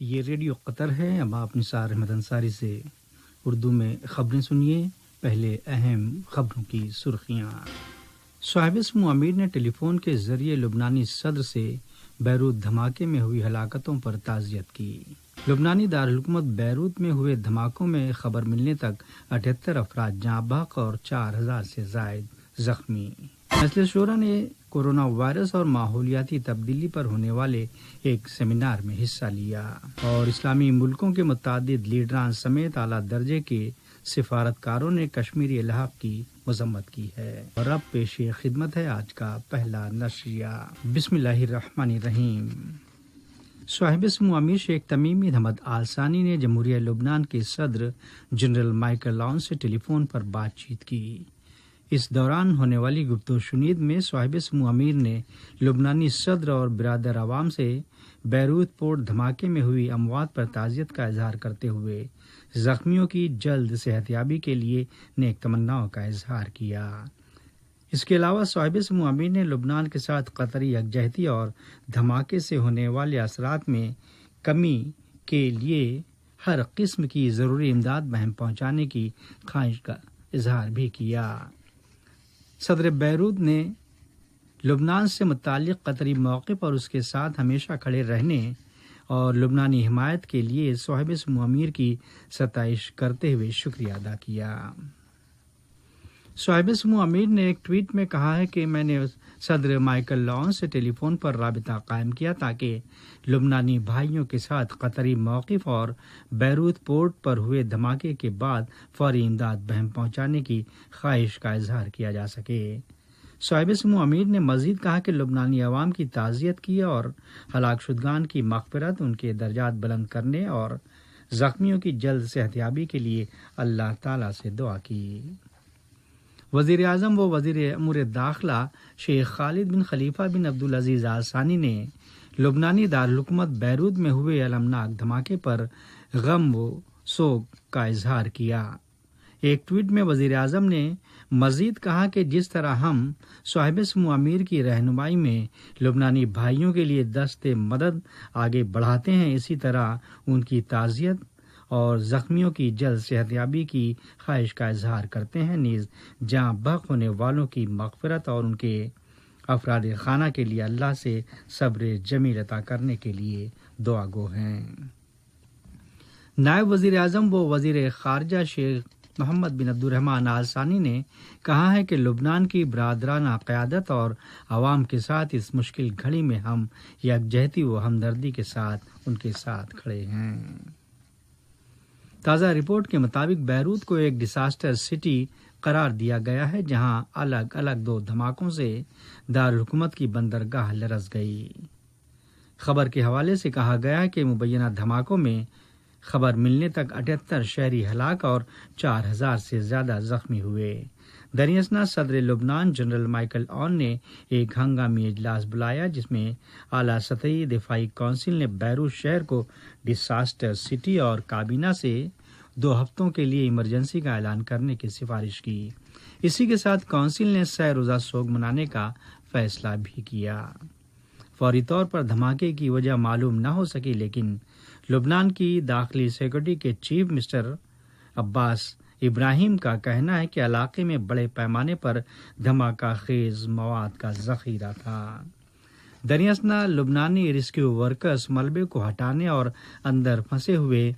یہ ریڈیو قطر ہے۔ اب آپ نثار احمد انصاری سے اردو میں خبریں سنیے۔ پہلے اہم خبروں کی سرخیاں۔ صاحب اسم امیر نے ٹیلی فون کے ذریعے لبنانی صدر سے بیروت دھماکے میں ہوئی ہلاکتوں پر تعزیت کی۔ لبنانی دارالحکومت بیروت میں ہوئے دھماکوں میں خبر ملنے تک 78 افراد جاں بحق اور 4000 سے زائد زخمی۔ مجلس شورا نے کورونا وائرس اور ماحولیاتی تبدیلی پر ہونے والے ایک سیمینار میں حصہ لیا، اور اسلامی ملکوں کے متعدد لیڈران سمیت اعلیٰ درجے کے سفارتکاروں نے کشمیری الحاق کی مذمت کی ہے۔ اور اب پیش خدمت ہے آج کا پہلا نشریہ۔ بسم اللہ الرحمن الرحیم۔ صاحب اسم امیر شیخ تمیم حمد آل ثانی نے جمہوریہ لبنان کے صدر جنرل مائیکل عون سے ٹیلی فون پر بات چیت کی۔ اس دوران ہونے والی گفتگو شنید میں صاحب اسم امیر نے لبنانی صدر اور برادر عوام سے بیروت پورٹ دھماکے میں ہوئی اموات پر تعزیت کا اظہار کرتے ہوئے زخمیوں کی جلد صحت یابی کے لیے نیک تمناؤں کا اظہار کیا۔ اس کے علاوہ صاحب اسم امیر نے لبنان کے ساتھ قطری یکجہتی اور دھماکے سے ہونے والے اثرات میں کمی کے لیے ہر قسم کی ضروری امداد بہم پہنچانے کی خواہش کا اظہار بھی کیا۔ صدر بیروت نے لبنان سے متعلق قطری موقف اور اس کے ساتھ ہمیشہ کھڑے رہنے اور لبنانی حمایت کے لیے صاحب اسم امیر کی ستائش کرتے ہوئے شکریہ ادا کیا۔ صاحب اسم امیر نے ایک ٹویٹ میں کہا ہے کہ میں نے صدر مائیکل عون سے ٹیلی فون پر رابطہ قائم کیا تاکہ لبنانی بھائیوں کے ساتھ قطری موقف اور بیروت پورٹ پر ہوئے دھماکے کے بعد فوری امداد بہم پہنچانے کی خواہش کا اظہار کیا جا سکے۔ صاحب اسم امیر نے مزید کہا کہ لبنانی عوام کی تعزیت کی اور ہلاک شدگان کی مغفرت، ان کے درجات بلند کرنے اور زخمیوں کی جلد صحتیابی کے لیے اللہ تعالی سے دعا کی۔ وزیر اعظم و وزیر امور داخلہ شیخ خالد بن خلیفہ بن عبدالعزیز آل ثانی نے لبنانی دارالحکومت بیروت میں ہوئے المناک دھماکے پر غم و سوگ کا اظہار کیا۔ ایک ٹویٹ میں وزیر اعظم نے مزید کہا کہ جس طرح ہم صاحب اسم امیر کی رہنمائی میں لبنانی بھائیوں کے لیے دست مدد آگے بڑھاتے ہیں، اسی طرح ان کی تعزیت اور زخمیوں کی جلد صحتیابی کی خواہش کا اظہار کرتے ہیں، نیز جاں بحق ہونے والوں کی مغفرت اور ان کے افراد خانہ کے لیے اللہ سے صبر جمیل عطا کرنے کے لیے دعا گو ہیں۔ نائب وزیر اعظم و وزیر خارجہ شیخ محمد بن عبد الرحمن آل ثانی نے کہا ہے کہ لبنان کی برادرانہ قیادت اور عوام کے ساتھ اس مشکل گھڑی میں ہم یکجہتی و ہمدردی کے ساتھ ان کے ساتھ کھڑے ہیں۔ تازہ رپورٹ کے مطابق بیروت کو ایک ڈیزاسٹر سٹی قرار دیا گیا ہے، جہاں الگ الگ 2 دھماکوں سے دارالحکومت کی بندرگاہ لرز گئی۔ خبر کے حوالے سے کہا گیا ہے کہ مبینہ دھماکوں میں خبر ملنے تک 78 شہری ہلاک اور 4000 سے زیادہ زخمی ہوئے۔ دریں صدر لبنان جنرل مائیکل عون نے ایک ہنگامی اجلاس بلایا، جس میں اعلیٰ سطحی دفاعی کونسل نے بیروت شہر کو ڈیزاسٹر سٹی اور کابینہ سے 2 ہفتوں کے لیے ایمرجنسی کا اعلان کرنے کی سفارش کی۔ اسی کے ساتھ کونسل نے 100 روزہ سوگ منانے کا فیصلہ بھی کیا۔ فوری طور پر دھماکے کی وجہ معلوم نہ ہو سکی، لیکن لبنان کی داخلی سیکورٹی کے چیف مسٹر عباس ابراہیم کا کہنا ہے کہ علاقے میں بڑے پیمانے پر دھماکہ خیز مواد کا ذخیرہ تھا۔ دریں لبنانی ریسکیو ورکرز ملبے کو ہٹانے اور اندر پھنسے ہوئے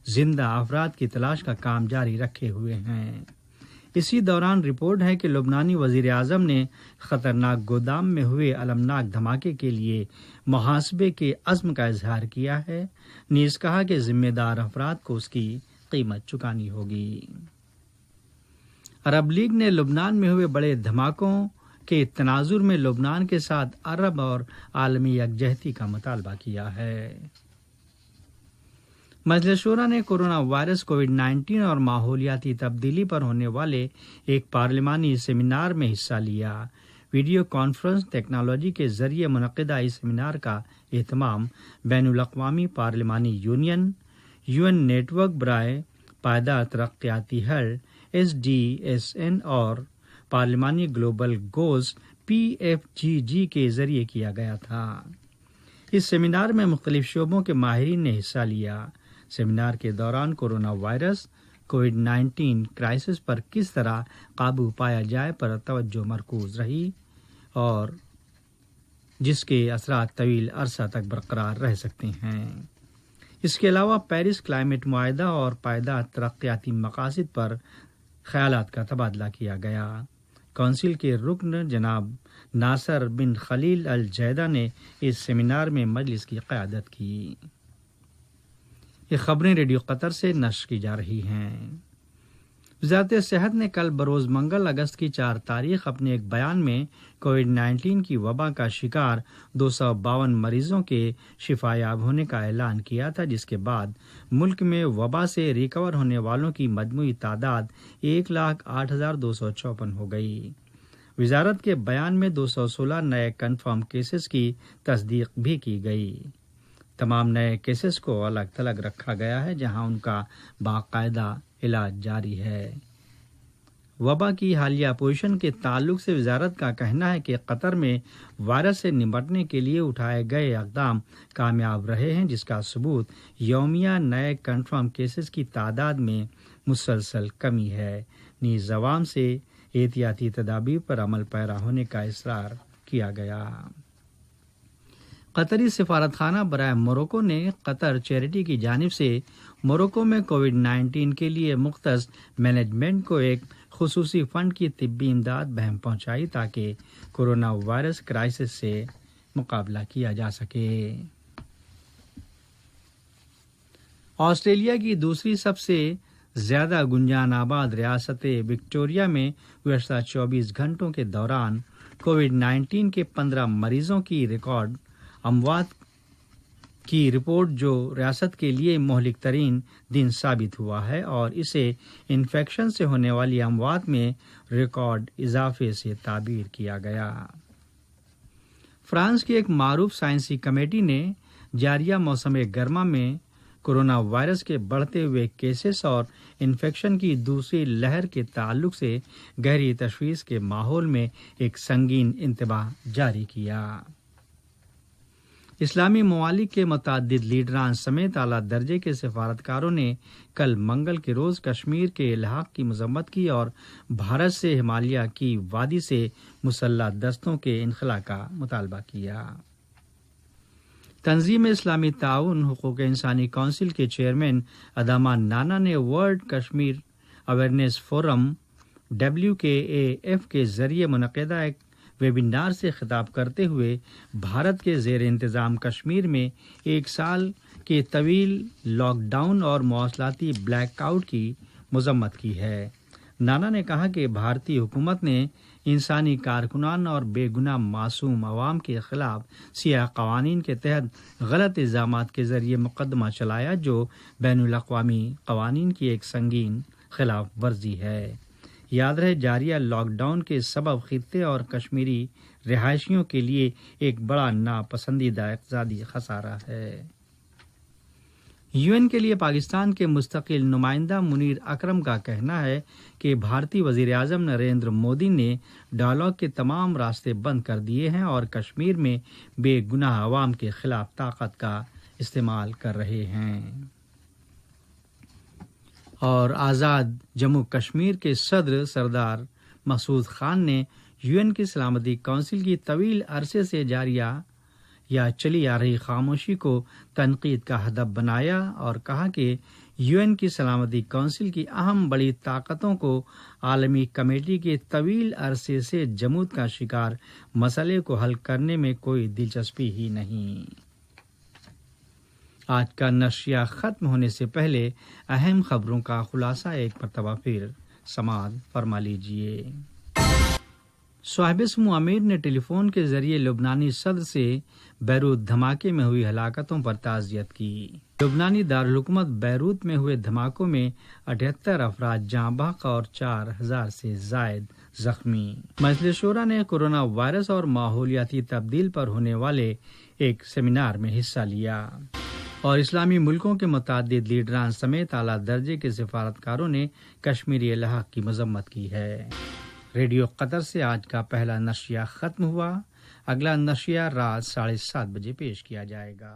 زندہ افراد کی تلاش کا کام جاری رکھے ہوئے ہیں۔ اسی دوران رپورٹ ہے کہ لبنانی وزیر اعظم نے خطرناک گودام میں ہوئے المناک دھماکے کے لیے محاسبے کے عزم کا اظہار کیا ہے، نیز کہا کہ ذمہ دار افراد کو اس کی قیمت چکانی ہوگی۔ عرب لیگ نے لبنان میں ہوئے بڑے دھماکوں کے تناظر میں لبنان کے ساتھ عرب اور عالمی یکجہتی کا مطالبہ کیا ہے۔ مجلس شورا نے کورونا وائرس کووڈ-19 اور ماحولیاتی تبدیلی پر ہونے والے ایک پارلیمانی سیمینار میں حصہ لیا۔ ویڈیو کانفرنس ٹیکنالوجی کے ذریعے منعقدہ اس سیمینار کا اہتمام بین الاقوامی پارلیمانی یونین، UN نیٹ ورک برائے پائیدار ترقیاتی حل SDSN اور پارلیمانی گلوبل گولز PFGG کے ذریعے کیا گیا تھا۔ اس سیمینار میں مختلف شعبوں کے ماہرین نے حصہ لیا۔ سیمینار کے دوران کورونا وائرس کووڈ-19 کرائسس پر کس طرح قابو پایا جائے پر توجہ مرکوز رہی اور جس کے اثرات طویل عرصہ تک برقرار رہ سکتے ہیں۔ اس کے علاوہ پیرس کلائمیٹ معاہدہ اور پائیدار ترقیاتی مقاصد پر خیالات کا تبادلہ کیا گیا۔ کونسل کے رکن جناب ناصر بن خلیل الجیدہ نے اس سیمینار میں مجلس کی قیادت کی۔ یہ خبریں ریڈیو قطر سے نشر کی جا رہی ہیں۔ وزارت صحت نے کل بروز منگل اگست کی 4 تاریخ اپنے ایک بیان میں کووڈ-19 کی وبا کا شکار 252 مریضوں کے شفا یاب ہونے کا اعلان کیا تھا، جس کے بعد ملک میں وبا سے ریکور ہونے والوں کی مجموعی تعداد 1,08,254 ہو گئی۔ وزارت کے بیان میں 216 نئے کنفرم کیسز کی تصدیق بھی کی گئی۔ تمام نئے کیسز کو الگ تھلگ رکھا گیا ہے، جہاں ان کا باقاعدہ علاج جاری ہے۔ وبا کی حالیہ پوزیشن کے تعلق سے وزارت کا کہنا ہے کہ قطر میں وائرس سے نمٹنے کے لیے اٹھائے گئے اقدام کامیاب رہے ہیں، جس کا ثبوت یومیہ نئے کنفرم کیسز کی تعداد میں مسلسل کمی ہے۔ نیز عوام سے احتیاطی تدابیر پر عمل پیرا ہونے کا اصرار کیا گیا۔ قطری سفارت خانہ برائے موروکو نے قطر چیریٹی کی جانب سے موروکو میں کووڈ-19 کے لیے مختص مینجمنٹ کو ایک خصوصی فنڈ کی طبی امداد بہم پہنچائی تاکہ کورونا وائرس کرائسس سے مقابلہ کیا جا سکے۔ آسٹریلیا کی دوسری سب سے زیادہ گنجان آباد ریاست وکٹوریہ میں گزشتہ 24 گھنٹوں کے دوران کووڈ-19 کے 15 مریضوں کی ریکارڈ اموات کی رپورٹ، جو ریاست کے لیے مہلک ترین دن ثابت ہوا ہے، اور اسے انفیکشن سے ہونے والی اموات میں ریکارڈ اضافے سے تعبیر کیا گیا۔ فرانس کی ایک معروف سائنسی کمیٹی نے جاریہ موسم گرما میں کورونا وائرس کے بڑھتے ہوئے کیسز اور انفیکشن کی دوسری لہر کے تعلق سے گہری تشویش کے ماحول میں ایک سنگین انتباہ جاری کیا۔ اسلامی ممالک کے متعدد لیڈران سمیت اعلیٰ درجے کے سفارتکاروں نے کل منگل کے روز کشمیر کے الحاق کی مذمت کی اور بھارت سے ہمالیہ کی وادی سے مسلح دستوں کے انخلاء کا مطالبہ کیا۔ تنظیم اسلامی تعاون حقوق انسانی کونسل کے چیئرمین ادامہ نانا نے world Kashmir awareness forum WKAF کے ذریعے منعقدہ ایک ویبینار سے خطاب کرتے ہوئے بھارت کے زیر انتظام کشمیر میں 1 سال کے طویل لاک ڈاؤن اور مواصلاتی بلیک آؤٹ کی مذمت کی ہے۔ نانا نے کہا کہ بھارتی حکومت نے انسانی کارکنان اور بے گناہ معصوم عوام کے خلاف سیاہ قوانین کے تحت غلط الزامات کے ذریعے مقدمہ چلایا، جو بین الاقوامی قوانین کی ایک سنگین خلاف ورزی ہے۔ یاد رہے، جاریہ لاک ڈاؤن کے سبب خطے اور کشمیری رہائشیوں کے لیے ایک بڑا ناپسندیدہ اقتصادی خسارہ ہے۔ UN کے لیے پاکستان کے مستقل نمائندہ منیر اکرم کا کہنا ہے کہ بھارتی وزیر اعظم نریندر مودی نے ڈائیلاگ کے تمام راستے بند کر دیے ہیں اور کشمیر میں بے گناہ عوام کے خلاف طاقت کا استعمال کر رہے ہیں۔ اور آزاد جموں کشمیر کے صدر سردار مسعود خان نے UN کی سلامتی کونسل کی طویل عرصے سے جاری یا چلی آ رہی خاموشی کو تنقید کا ہدف بنایا اور کہا کہ UN کی سلامتی کونسل کی اہم بڑی طاقتوں کو عالمی کمیٹی کے طویل عرصے سے جمود کا شکار مسئلے کو حل کرنے میں کوئی دلچسپی ہی نہیں۔ آج کا نشریہ ختم ہونے سے پہلے اہم خبروں کا خلاصہ ایک مرتبہ پھر سماعت فرما لیجیے۔ صاحب اسم امیر نے ٹیلی فون کے ذریعے لبنانی صدر سے بیروت دھماکے میں ہوئی ہلاکتوں پر تعزیت کی۔ لبنانی دارالحکومت بیروت میں ہوئے دھماکوں میں 78 افراد جاں بحق اور 4000 سے زائد زخمی۔ مجلس شورا نے کورونا وائرس اور ماحولیاتی تبدیل پر ہونے والے ایک سیمینار میں حصہ لیا اور اسلامی ملکوں کے متعدد لیڈران سمیت اعلیٰ درجے کے سفارتکاروں نے کشمیری الحاق کی مذمت کی ہے۔ ریڈیو قطر سے آج کا پہلا نشریہ ختم ہوا۔ اگلا نشریہ رات 7:30 بجے پیش کیا جائے گا۔